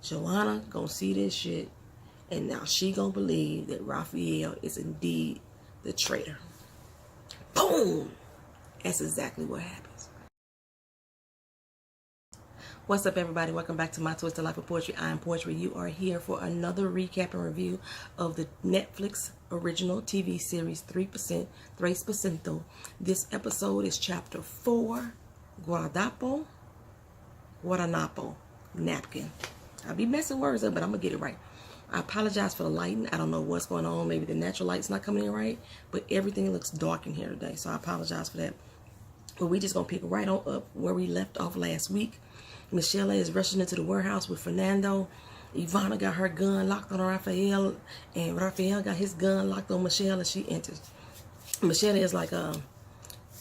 Joana gonna see this shit, and now she gonna believe that Rafael is indeed the traitor. Boom! That's exactly what happens. What's up, everybody? Welcome back to My Twisted Life of Poetry. I am Poetry. You are here for another recap and review of the Netflix original TV series 3%. This episode is chapter 4, Guardanapo, napkin. I'll be messing words up, but I'm gonna get it right. I apologize for the lighting. I don't know what's going on. Maybe the natural light's not coming in right, but everything looks dark in here today, so I apologize for that. But we just gonna pick right on up where we left off last week. Michele is rushing into the warehouse with Fernando. Ivana got her gun locked on Rafael, and Rafael got his gun locked on Michele as she enters. Michele is like,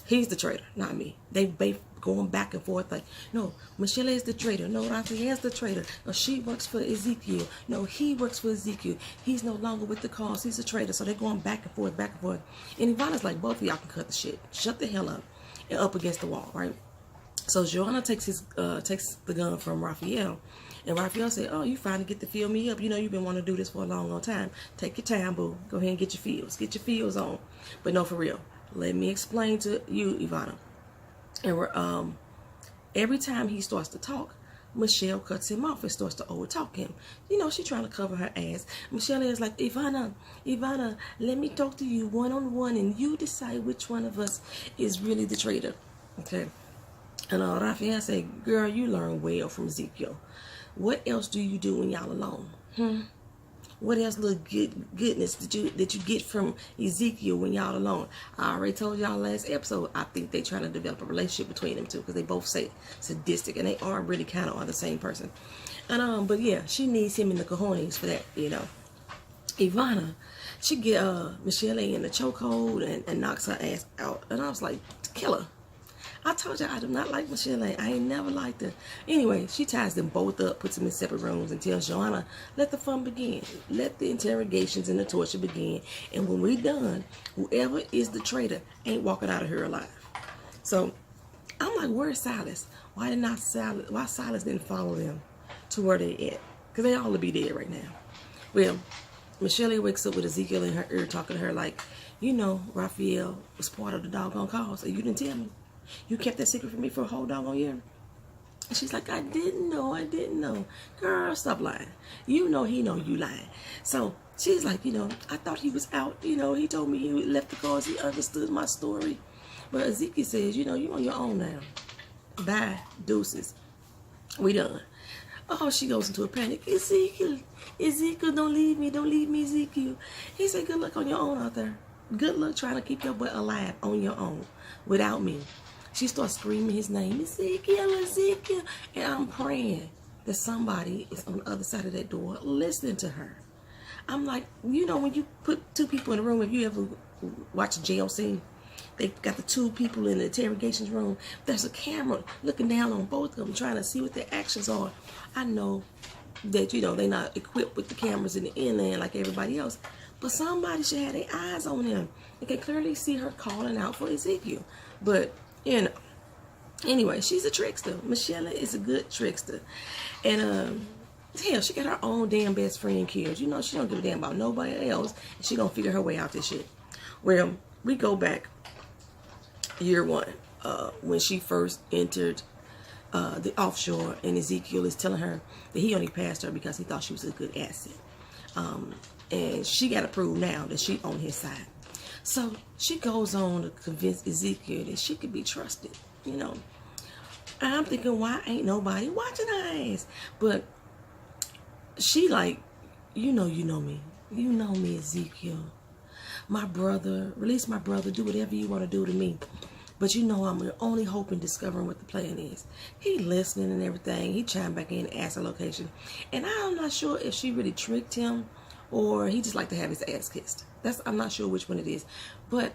he's the traitor, not me. They both going back and forth like, no, Michele is the traitor. No, Rafael's the traitor. No, she works for Ezekiel. No, he works for Ezekiel. He's no longer with the cause. He's a traitor. So they're going back and forth, back and forth. And Ivana's like, both of y'all can cut the shit. Shut the hell up. And up against the wall, right? So Joana takes the gun from Rafael, and Rafael said, "Oh, you finally get to fill me up. You know you've been wanting to do this for a long, long time. Take your time, boo. Go ahead and get your fields on." But no, for real. Let me explain to you, Ivana. And every time he starts to talk, Michele cuts him off and starts to overtalk him. You know, she's trying to cover her ass. Michele is like, Ivana, let me talk to you one-on-one, and you decide which one of us is really the traitor. Okay. And Rafael said, girl, you learn well from Ezekiel. What else do you do when y'all alone? What else little goodness that you get from Ezekiel when y'all alone? I already told y'all last episode, I think they trying to develop a relationship between them two, because they both say sadistic, and they are really kind of are the same person. And but yeah, she needs him in the cojones for that, you know. Ivana, she get Michele in the chokehold and knocks her ass out, and I was like, kill her. I told you I do not like Michele. I ain't never liked her. Anyway, she ties them both up, puts them in separate rooms, and tells Joana, let the fun begin. Let the interrogations and the torture begin. And when we're done, whoever is the traitor ain't walking out of here alive. So I'm like, where's Silas? Why Silas didn't follow them to where they at? Because they all would be dead right now. Well, Michele wakes up with Ezekiel in her ear talking to her like, you know, Rafael was part of the doggone cause, so you didn't tell me. You kept that secret from me for a whole doggone year. And she's like, I didn't know. Girl, stop lying. You know he know you lying. So she's like, you know, I thought he was out. You know, he told me he left the cause. He understood my story. But Ezekiel says, you know, you're on your own now. Bye. Deuces. We done. Oh, she goes into a panic. Ezekiel, don't leave me, Ezekiel. He said, good luck on your own out there. Good luck trying to keep your butt alive on your own without me. She starts screaming his name, Ezekiel, and I'm praying that somebody is on the other side of that door listening to her. I'm like, you know, when you put two people in a room, if you ever watch a jail scene, they got the two people in the interrogation room. There's a camera looking down on both of them, trying to see what their actions are. I know that, you know, they're not equipped with the cameras in the inland like everybody else, but somebody should have their eyes on them. They can clearly see her calling out for Ezekiel. But, you know, anyway, she's a trickster. Michele is a good trickster. And, hell, she got her own damn best friend killed. You know, she don't give a damn about nobody else. And she gonna figure her way out this shit. Well, we go back year one, when she first entered the offshore, and Ezekiel is telling her that he only passed her because he thought she was a good asset. And she got to prove now that she on his side. So she goes on to convince Ezekiel that she could be trusted, you know. And I'm thinking, why ain't nobody watching her ass? But she like, you know me. You know me, Ezekiel. My brother, release my brother, do whatever you want to do to me. But you know I'm only hoping, discovering what the plan is. He listening and everything. He chimed back in and asked her location. And I'm not sure if she really tricked him or he just like to have his ass kissed. I'm not sure which one it is. But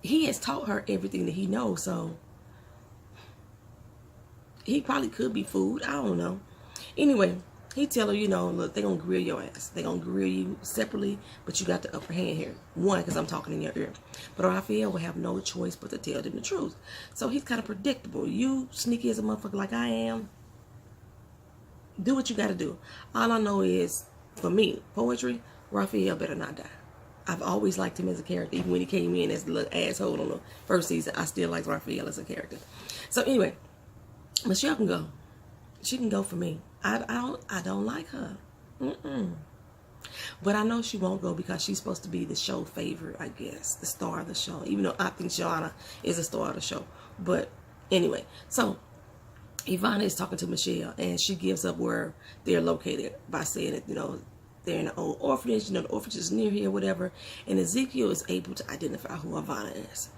he has taught her everything that he knows, so he probably could be fooled. I don't know. Anyway, he tell her, you know, look, they're going to grill your ass. They're going to grill you separately, but you got the upper hand here. One, because I'm talking in your ear. But Rafael will have no choice but to tell them the truth. So he's kind of predictable. You sneaky as a motherfucker like I am, Do what you got to do. All I know is, for me, poetry, Rafael better not die. I've always liked him as a character. Even when he came in as the little asshole on the first season, I still like Rafael as a character. So anyway, Michelle can go. She can go for me. I don't like her. But I know she won't go because she's supposed to be the show favorite, I guess. The star of the show. Even though I think Joana is a star of the show. But anyway, so Ivana is talking to Michelle, and she gives up where they're located by saying that, they're in an old orphanage, the orphanage is near here, whatever. And Ezekiel is able to identify who Ivana is.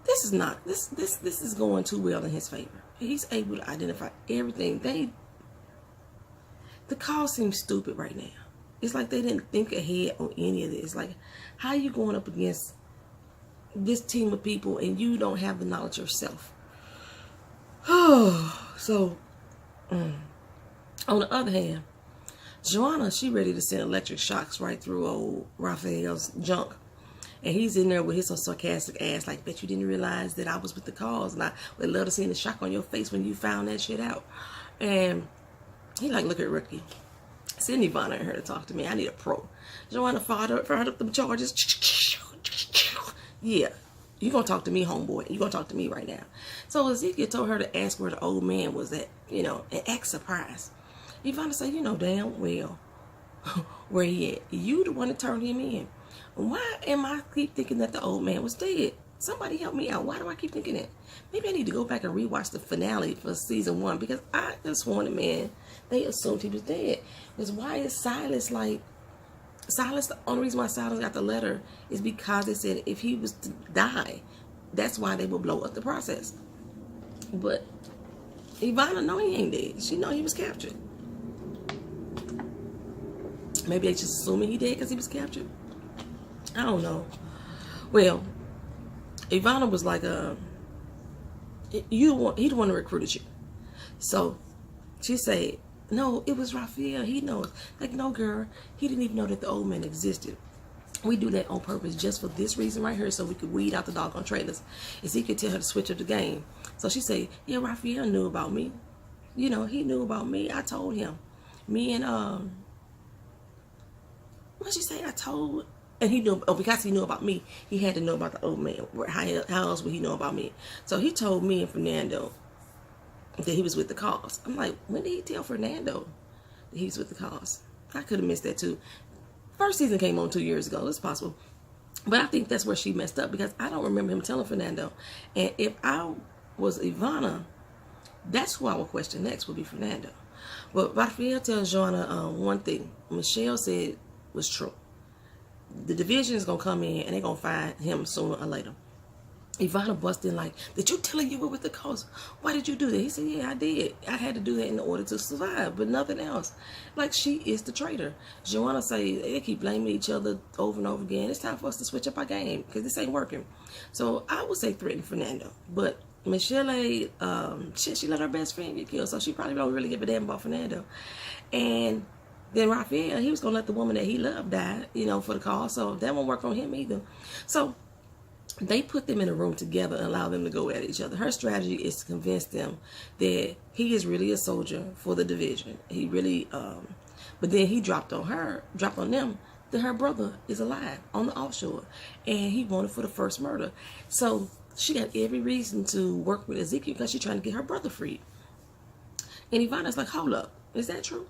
This is not, this is going too well in his favor. He's able to identify everything. The call seems stupid right now. It's like they didn't think ahead on any of this. Like, how are you going up against this team of people and you don't have the knowledge yourself? So, on the other hand, Joana, she ready to send electric shocks right through old Rafael's junk. And he's in there with his sarcastic ass, like, bet you didn't realize that I was with the cause. And I would love to see the shock on your face when you found that shit out. And he like, look at Rookie. Send Ivana and her to talk to me. I need a pro. Joana fired up the charges. Yeah. You're going to talk to me, homeboy. You're going to talk to me right now. So Ezekiel told her to ask where the old man was at, and act surprised. Ivana said, damn well where he at. You the one that turned him in. Why am I keep thinking that the old man was dead? Somebody help me out. Why do I keep thinking that? Maybe I need to go back and rewatch the finale for season 1 because I just wanted, man, they assumed he was dead. Because why is Silas like... Silas, the only reason why Silas got the letter is because they said if he was to die, that's why they would blow up the process. But Ivana know he ain't dead. She know he was captured. Maybe they just assuming he dead because he was captured. I don't know. Well, Ivana was like, he the one who recruited you. So she said, no, it was Rafael. He knows. Like, no, girl. He didn't even know that the old man existed. We do that on purpose just for this reason right here so we could weed out the doggone trailers. Ezekiel tell her to switch up the game. So she said, yeah, Rafael knew about me. He knew about me. I told him. Me and, what'd she say? I told... And he knew, because he knew about me, he had to know about the old man. How else would he know about me? So he told me and Fernando that he was with the cause. I'm like, when did he tell Fernando that he was with the cause? I could have missed that too. First season came on 2 years ago. It's possible. But I think that's where she messed up because I don't remember him telling Fernando. And if I was Ivana, that's who I would question next would be Fernando. But Rafael tells Joana one thing. Michelle said was true. The division is going to come in and they're going to find him sooner or later. Ivana busted in like, did you tell her you were with the cause? Why did you do that? He said, yeah, I did. I had to do that in order to survive, but nothing else. Like, she is the traitor. Joana say, they keep blaming each other over and over again. It's time for us to switch up our game because this ain't working. So I would say threaten Fernando. But Michele, she let her best friend get killed, so she probably don't really give a damn about Fernando. And then Rafael, he was going to let the woman that he loved die, for the cause. So that won't work on him either. So they put them in a room together and allow them to go at each other. Her strategy is to convince them that he is really a soldier for the division. He really, but then he dropped on them that her brother is alive on the offshore. And he wanted for the first murder. So she got every reason to work with Ezekiel because she's trying to get her brother freed. And Ivana's like, hold up, is that true?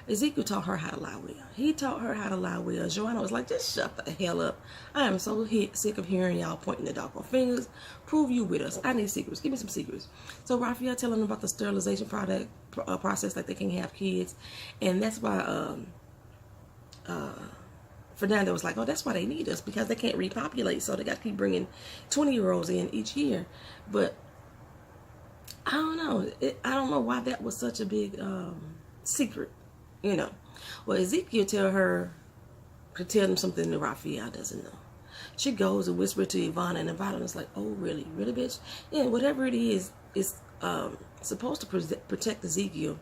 Ezekiel taught her how to lie well. He taught her how to lie well. Joana was like, just shut the hell up. I am so sick of hearing y'all pointing the doggone fingers. Prove you with us. I need secrets. Give me some secrets. So Rafael telling them about the sterilization process, like they can have kids. And that's why Fernando was like, oh, that's why they need us, because they can't repopulate. So they got to keep bringing 20-year-olds in each year. But I don't know. I don't know why that was such a big secret. Well, Ezekiel tell them something that Rafael doesn't know. She goes and whispers to Ivana, and Ivana is like, oh, really, bitch? Yeah, whatever it is supposed to protect Ezekiel.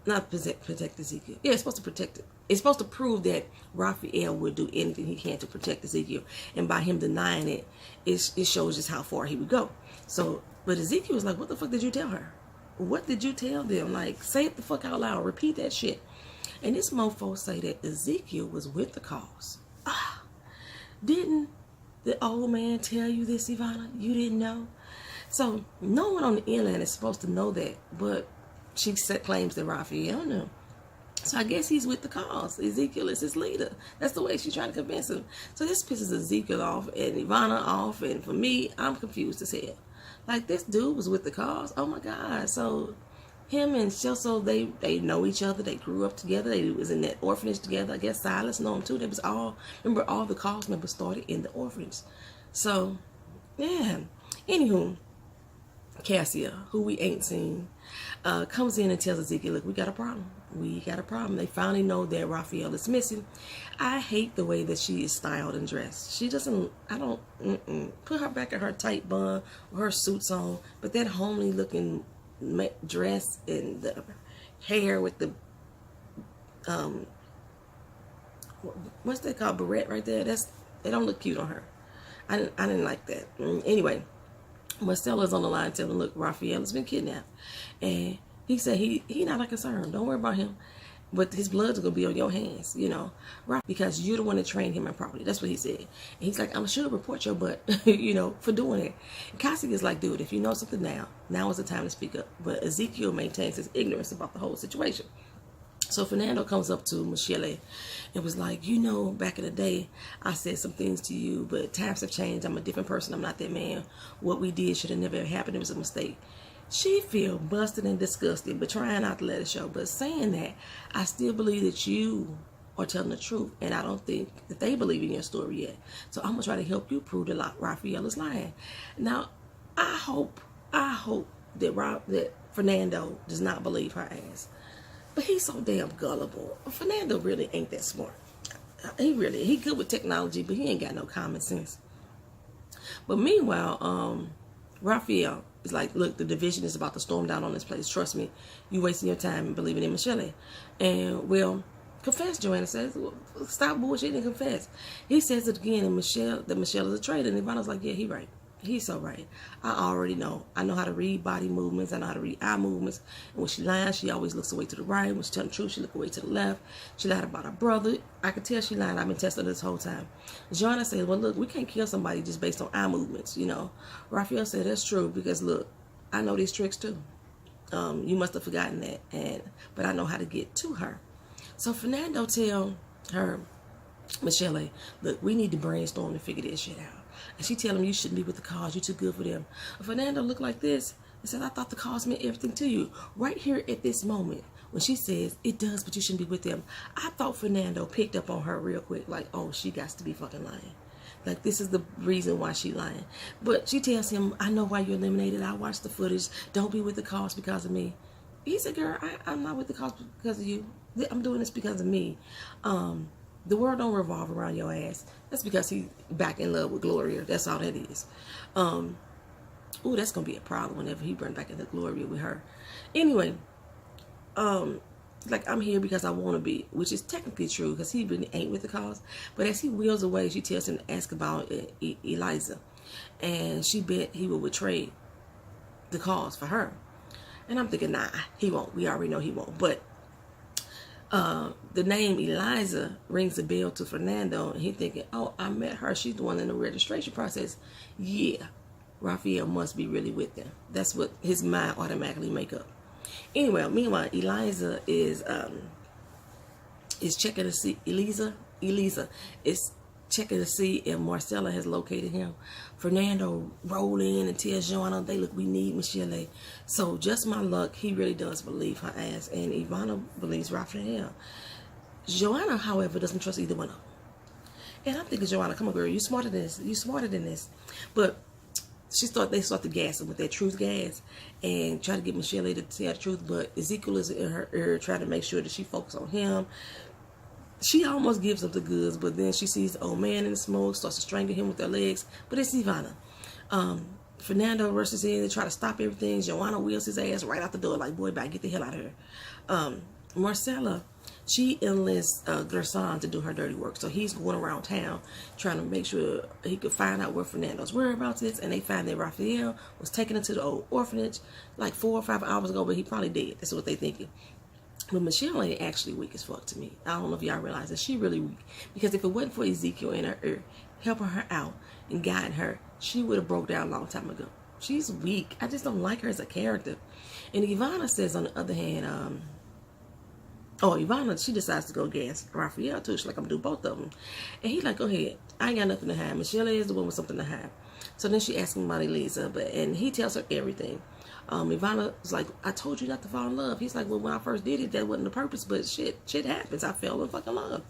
Not protect Ezekiel. Yeah, it's supposed to protect it. It's supposed to prove that Rafael would do anything he can to protect Ezekiel. And by him denying it, it shows just how far he would go. So, but Ezekiel was like, what the fuck did you tell her? what did you tell them? Like, say it the fuck out loud. Repeat that shit. And this mofo say that Ezekiel was with the cause. Didn't the old man tell you this, Ivana? You didn't know? So no one on the inland is supposed to know that, but she claims that Rafael knew. So I guess he's with the cause. Ezekiel is his leader. That's the way she's trying to convince him. So this pisses Ezekiel off and Ivana off. And for me, I'm confused as hell. Like, this dude was with the cause. Oh my God. So him and Shelso, they know each other. They grew up together. They was in that orphanage together. I guess Silas know him too. They was all, remember, all the cause members started in the orphanage. So, yeah. Anywho, Cassia, who we ain't seen, comes in and tells Ezekiel, look, we got a problem. We got a problem. They finally know that Rafael is missing. I hate the way that she is styled and dressed. She doesn't, put her back in her tight bun with her suits on, but that homely looking dress and the hair with the, what's that called, barrette right there? It don't look cute on her. I didn't like that. Anyway, Marsela's on the line telling, look, Rafael has been kidnapped. And he said he not a concern. Don't worry about him. But his blood's going to be on your hands, you know, right? Because you're the one that trained him improperly. That's what he said. And he's like, I'm sure report your butt, you know, for doing it. And Cassia is like, dude, if you know something now is the time to speak up. But Ezekiel maintains his ignorance about the whole situation. So Fernando comes up to Michele and was like, you know, back in the day, I said some things to you, but times have changed. I'm a different person. I'm not that man. What we did should have never happened. It was a mistake. She feel busted and disgusted, but trying not to let it show. But saying that, I still believe that you are telling the truth, and I don't think that they believe in your story yet. So I'm going to try to help you prove that Rafael is lying. Now, I hope that Fernando does not believe her ass. But he's so damn gullible. Fernando really ain't that smart. He good with technology, but he ain't got no common sense. But meanwhile, Rafael is like, look, the division is about to storm down on this place. Trust me, you wasting your time believing in Michele. And, well, confess, Joanna says. Well, stop bullshitting and confess. He says it again, and Michele is a traitor. And Ivana's like, yeah, he right. He's so right. I already know. I know how to read body movements. I know how to read eye movements. And when she lies, she always looks away to the right. When she tells the truth, she looks away to the left. She lied about her brother. I could tell she lied. I've been testing her this whole time. Joanna said, well, look, we can't kill somebody just based on eye movements, you know. Rafael said, that's true, because, look, I know these tricks, too. You must have forgotten that. But I know how to get to her. So Fernando tell her, Michele, look, we need to brainstorm to figure this shit out. And she tell him, you shouldn't be with the cause. You're too good for them. Fernando looked like this and said, I thought the cause meant everything to you. Right here at this moment, when she says, it does, but you shouldn't be with them, I thought Fernando picked up on her real quick. Like, oh, she got to be fucking lying. Like, this is the reason why she lying. But she tells him, I know why you're eliminated. I watched the footage. Don't be with the cause because of me. He said, girl, I'm not with the cause because of you. I'm doing this because of me. The world don't revolve around your ass. That's because he's back in love with Gloria. That's all that is. Ooh, that's going to be a problem whenever he brings back into Gloria with her. Anyway, like, I'm here because I want to be, which is technically true because he really ain't with the cause. But as he wheels away, she tells him to ask about Eliza. And she bet he will betray the cause for her. And I'm thinking, nah, he won't. We already know he won't. But the name Eliza rings a bell to Fernando, and he thinking, oh, I met her. She's the one in the registration process. Yeah, Rafael must be really with them. That's what his mind automatically make up. Anyway, meanwhile, Eliza is checking to see Eliza is checking to see if Marsela has located him. Fernando roll in and tells Joanna, they look, we need Michele. So just my luck, he really does believe her ass, and Ivana believes Rafael. Joanna, however, doesn't trust either one of them. And I'm thinking, Joanna, come on, girl, you smarter than this. You smarter than this. But they start to gas him with that truth gas and try to get Michele to tell the truth. But Ezekiel is in her ear trying to make sure that she focuses on him. She almost gives up the goods, but then she sees the old man in the smoke, starts to strangle him with her legs. But it's Ivana. Fernando rushes in to try to stop everything. Joanna wheels his ass right out the door like, boy, bye, get the hell out of here. Marsela she enlists their son to do her dirty work. So he's going around town trying to make sure he could find out where Fernando's whereabouts is. And they find that Rafael was taken into the old orphanage like 4 or 5 hours ago, but he probably dead. That's what they thinking. But Michele ain't actually weak as fuck to me. I don't know if y'all realize that she really weak. Because if it wasn't for Ezekiel in her ear, helping her out and guiding her, she would have broke down a long time ago. She's weak. I just don't like her as a character. And Ivana says, on the other hand, Ivana, she decides to go gas Rafael too. She's like, I'm gonna do both of them. And he's like, go ahead. I ain't got nothing to hide. Michele is the one with something to hide. So then she asks him about Elisa, and he tells her everything. Ivana was like, I told you not to fall in love. He's like, well, when I first did it, that wasn't the purpose, but shit happens. I fell in fucking love.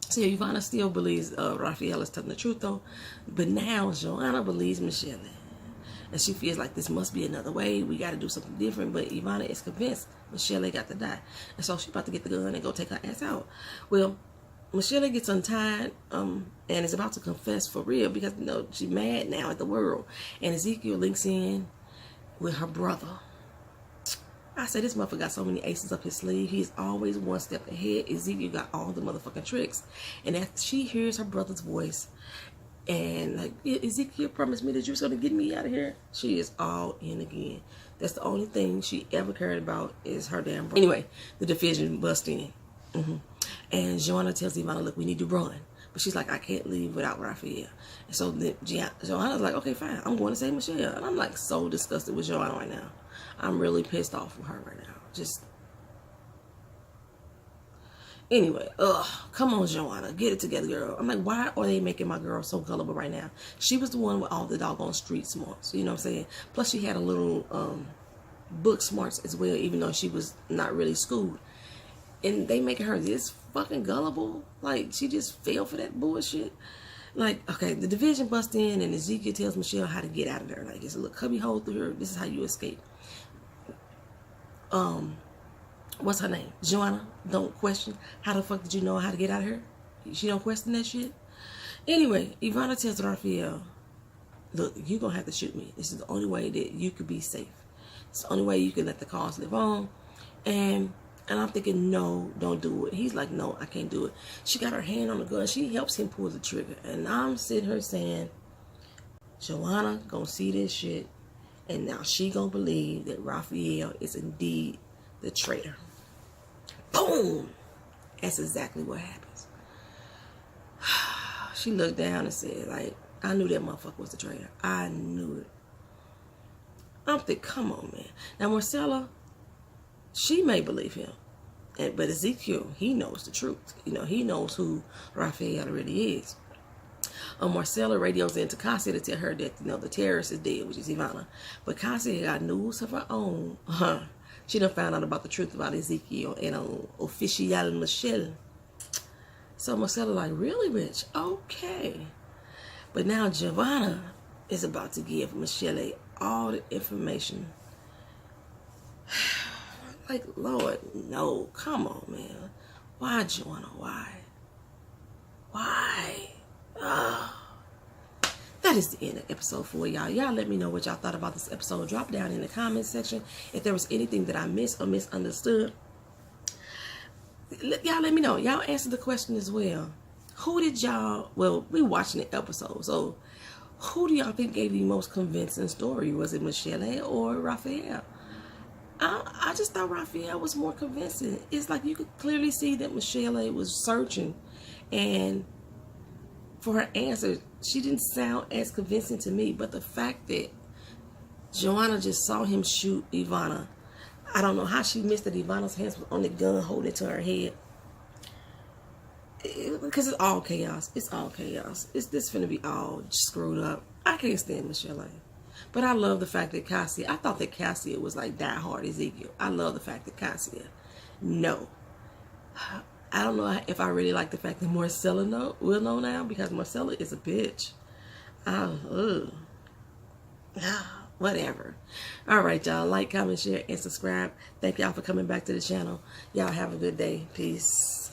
So yeah, Ivana still believes Rafael is telling the truth though. But now Joana believes Michele. And she feels like this must be another way. We got to do something different. But Ivana is convinced Michele got to die. And so she's about to get the gun and go take her ass out. Well, Michele gets untied and is about to confess for real because, you know, she's mad now at the world. And Ezekiel links in with her brother. I said, this motherfucker got so many aces up his sleeve. He's always one step ahead. Ezekiel got all the motherfucking tricks. And after she hears her brother's voice, and like, Ezekiel promised me that you was going to get me out of here, she is all in again. That's the only thing she ever cared about is her damn brother. Anyway, the division busts in. And Joana tells Ivana, look, we need to run. But she's like, I can't leave without Rafael. And so Joanna's like, okay, fine. I'm going to save Michele. And I'm like so disgusted with Joana right now. I'm really pissed off with her right now. Just... Anyway, come on, Joana, get it together, girl. I'm like, why are they making my girl so gullible right now? She was the one with all the doggone street smarts, you know what I'm saying? Plus, she had a little book smarts as well, even though she was not really schooled. And they making her this fucking gullible. Like, she just fell for that bullshit. Like, okay, the division busts in, and Ezekiel tells Michele how to get out of there. Like, it's a little cubby hole through her. This is how you escape. What's her name? Joana. Don't question. How the fuck did you know how to get out of here? She don't question that shit. Anyway, Ivana tells Rafael, look, you're going to have to shoot me. This is the only way that you could be safe. It's the only way you can let the cause live on. And I'm thinking, no, don't do it. He's like, no, I can't do it. She got her hand on the gun. She helps him pull the trigger. And I'm sitting here saying, Joana going to see this shit. And now she going to believe that Rafael is indeed the traitor. Boom! That's exactly what happens. She looked down and said, like, I knew that motherfucker was the traitor. I knew it. I'm thinking, come on, man. Now, Marsela, she may believe him. But Ezekiel, he knows the truth. You know, he knows who Rafael really is. Marsela radios into Cassia to tell her that, you know, the terrorist is dead, which is Ivana. But Cassia got news of her own. She done found out about the truth about Ezekiel and Official Michele. So Marsela like, really, bitch? Okay. But now Giovanna is about to give Michele all the information. Like, Lord, no. Come on, man. Why, Joanna? Why? Why? That is the end of episode 4, y'all. Y'all let me know what y'all thought about this episode. Drop down in the comments section if there was anything that I missed or misunderstood. Y'all let me know. Y'all answer the question as well. Who did y'all... Well, we watching the episode, so who do y'all think gave the most convincing story? Was it Michele or Rafael? I just thought Rafael was more convincing. It's like you could clearly see that Michele was searching, and for her answer, she didn't sound as convincing to me. But the fact that Joanna just saw him shoot Ivana, I don't know how she missed that Ivana's hands was on the gun holding it to her head. Because it's all chaos. It's all chaos. This finna be all screwed up. I can't stand Michele. But I love the fact that Cassia, I thought that Cassia was like diehard Ezekiel. I love the fact that Cassia, no. I don't know if I really like the fact that Marsela will know now, because Marsela is a bitch. Whatever. Alright, y'all. Like, comment, share, and subscribe. Thank y'all for coming back to the channel. Y'all have a good day. Peace.